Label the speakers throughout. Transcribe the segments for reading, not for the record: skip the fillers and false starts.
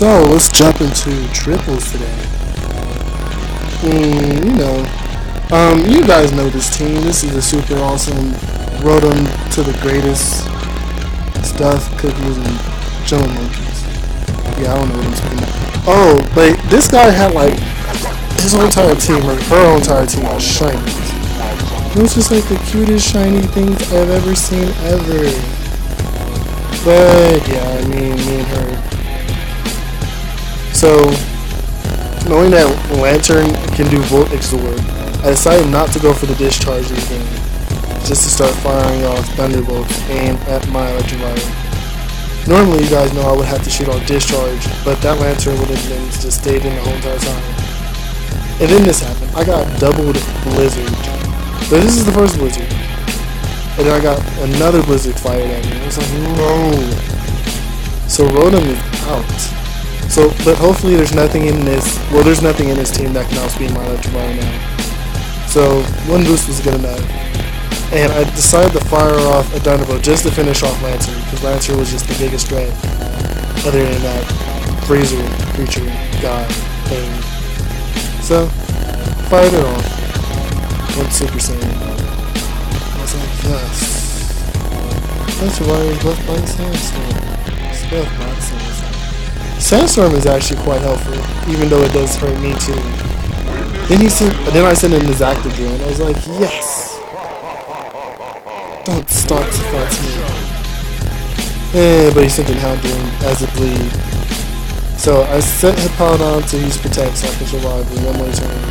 Speaker 1: So let's jump into triples today. You guys know this team. This is a super awesome, rode them to the greatest stuff, cookies and jungle monkeys. Yeah, I don't know what I'm saying. Oh, but this guy had like his whole entire team, or her whole entire team was Shinies. It was just like the cutest shiny things I've ever seen ever. But yeah, I mean, me and her. So, knowing that Lantern can do Volt Exort, I decided not to go for the discharge again, just to start firing off Thunderbolts aimed at my Electrovire. Normally, you guys know I would have to shoot off discharge, but that Lantern would have been just stayed in the whole entire time. And then this happened. I got doubled Blizzard. So this is the first Blizzard. And then I got another Blizzard fired at me. I was like, no. So Rotom is out. So, but hopefully there's nothing in this, well, there's nothing in this team that can outspeed my Electrovire now. So, one boost was good enough. And I decided to fire off a Thunderbolt just to finish off Lancer, because Lancer was just the biggest threat, other than that Freezer, creature, god, thing. So, fired it off. Went Super Saiyan. I was like, yes. Electrovire is left by Sandstorm. It's left by Sandstorm. Sandstorm is actually quite helpful, even though it does hurt me too. Then I sent in his active drill, and I was like, yes! Don't start to fight me. But he sent in Houndoom as a bleed. So I set Hippowdon to use Protect so I can survive in one more turn.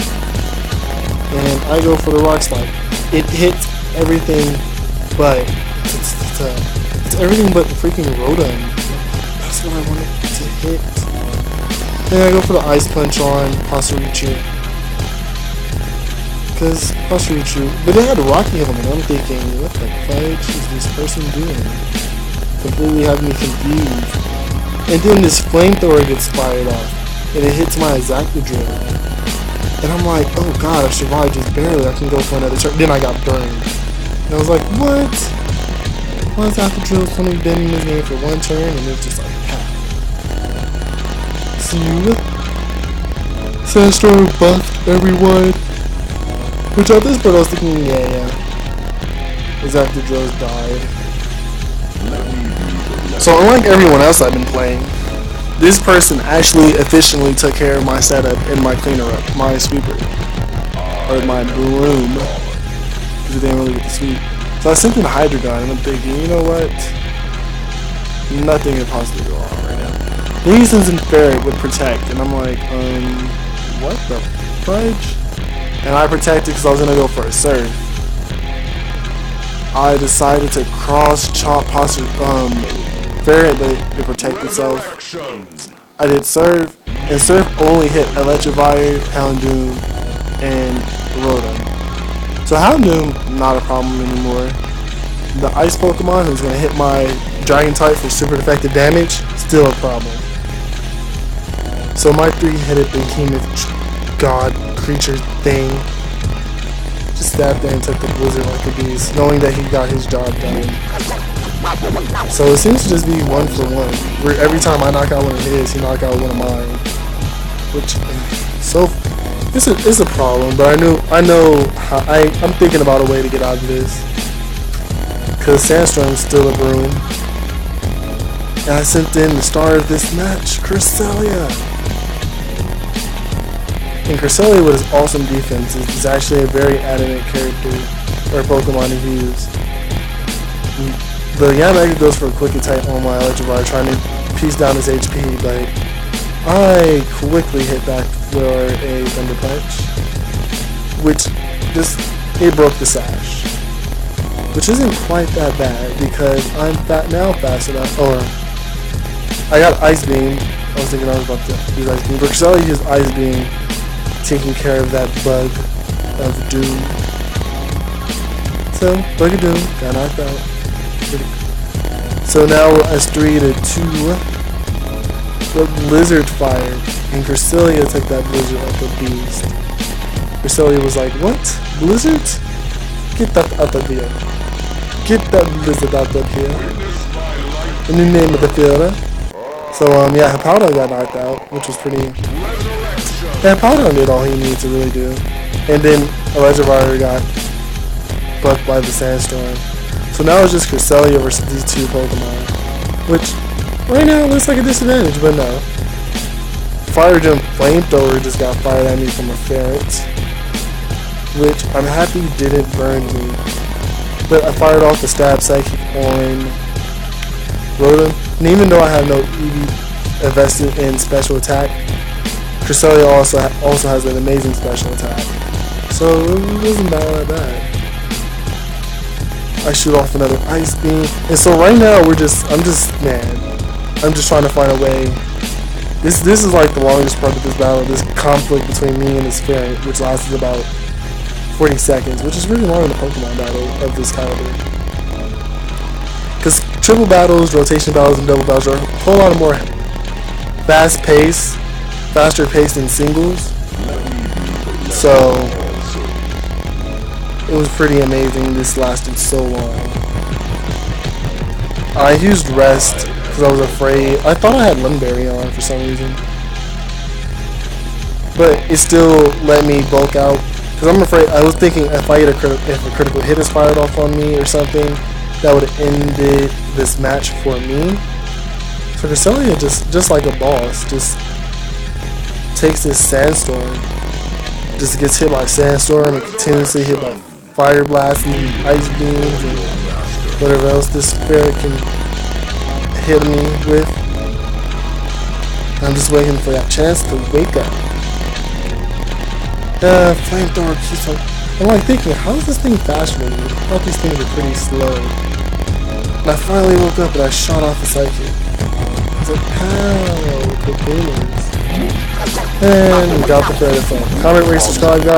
Speaker 1: And I go for the Rock Slide. It hits everything but it's everything but the freaking Rotom. That's what I wanted to hit. Then I go for the Ice Punch on Pachirisu. Because Pachirisu, but it had Rocky Helmet, and I'm thinking, what the fudge is this person doing? Completely having me confused. And then this Flamethrower gets fired off, and it hits my Exactadrill. And I'm like, oh god, I survived just barely, I can go for another turn. Then I got burned. And I was like, what? Why is Exactadrill's only been in this game for one turn, and it's just like, see you. Sandstorm buffed everyone. Which at this point I was thinking, yeah. Exactadrill's died. So unlike everyone else I've been playing, this person actually efficiently took care of my setup and my cleaner up, my sweeper. Or my broom. Because it didn't really get the sweep. So I sent in a Hydra Gun, and I'm thinking, you know what? Nothing could possibly go wrong right now. Then he sends in Ferret with Protect, and I'm like, what the fudge? And I protected because I was going to go for a Surf. I decided to cross-chop Ferret to protect itself. I did Surf, and Surf only hit Electrovire, Houndoom, and Rotom. So Houndoom, not a problem anymore. The Ice Pokemon, who's going to hit my Dragon type for super effective damage, still a problem. So my three-headed behemoth god creature thing just stabbed there and took the Blizzard like a beast, knowing that he got his job done. So it seems to just be 1 for 1, where every time I knock out one of his, he knock out one of mine. Which, so it's a problem, but I know how I'm thinking about a way to get out of this. Cause Sandstorm's still a broom. And I sent in the star of this match, Cresila. And Cresila with his awesome defense is actually a very adamant character, or Pokemon to use. The Yanmega goes for a quick attack on my Electrovire, trying to piece down his HP, but I quickly hit back for a Thunder Punch, which it broke the sash. Which isn't quite that bad, because I'm fast enough, or I got Ice Beam. I was thinking I was about to use Ice Beam, but Cresila used Ice Beam, taking care of that bug of doom. So, bug of doom, got knocked out. So now S3 to 2. The Blizzard fired, and Cresila took that Blizzard like a beast. Cresila was like, what? Blizzard? Get that out of here. Get that Blizzard out of here. In the name of the field, So yeah, Hippowdon got knocked out, which was pretty. Yeah, Hippowdon did all he needed to really do, and then Electivire got bucked by the Sandstorm. So now it's just Cresila versus these two Pokemon, which right now looks like a disadvantage, but no. Fire Gem Flamethrower just got fired at me from a Ferret, which I'm happy didn't burn me. But I fired off the Stab Psychic on Rotom, and even though I have no EV invested in special attack, Cresila also has an amazing special attack. So it wasn't that bad. I shoot off another Ice Beam, and so right now I'm just trying to find a way. This is like the longest part of this battle, this conflict between me and this Ferret, which lasted about 40 seconds, which is really long in the Pokemon battle of this caliber. Because triple battles, rotation battles, and double battles are a whole lot more faster paced than singles. So it was pretty amazing. This lasted so long. I used Rest because I was afraid. I thought I had Limberry on for some reason, but it still let me bulk out. Because I'm afraid, I was thinking if a critical hit is fired off on me or something, that would have ended this match for me. So Cresila just like a boss, just takes this Sandstorm, just gets hit by Sandstorm and continuously hit by Fire Blast and Ice Beams and whatever else this Ferret can hit me with. I'm just waiting for that chance to wake up. Flamethrower keeps on. I'm like thinking, how is this thing faster than me? I thought these things were pretty slow. And I finally woke up and I shot off the Psychic. I was like, pow, the boomers. And we got the Ferret phone. Comment, rate, subscribe, guys.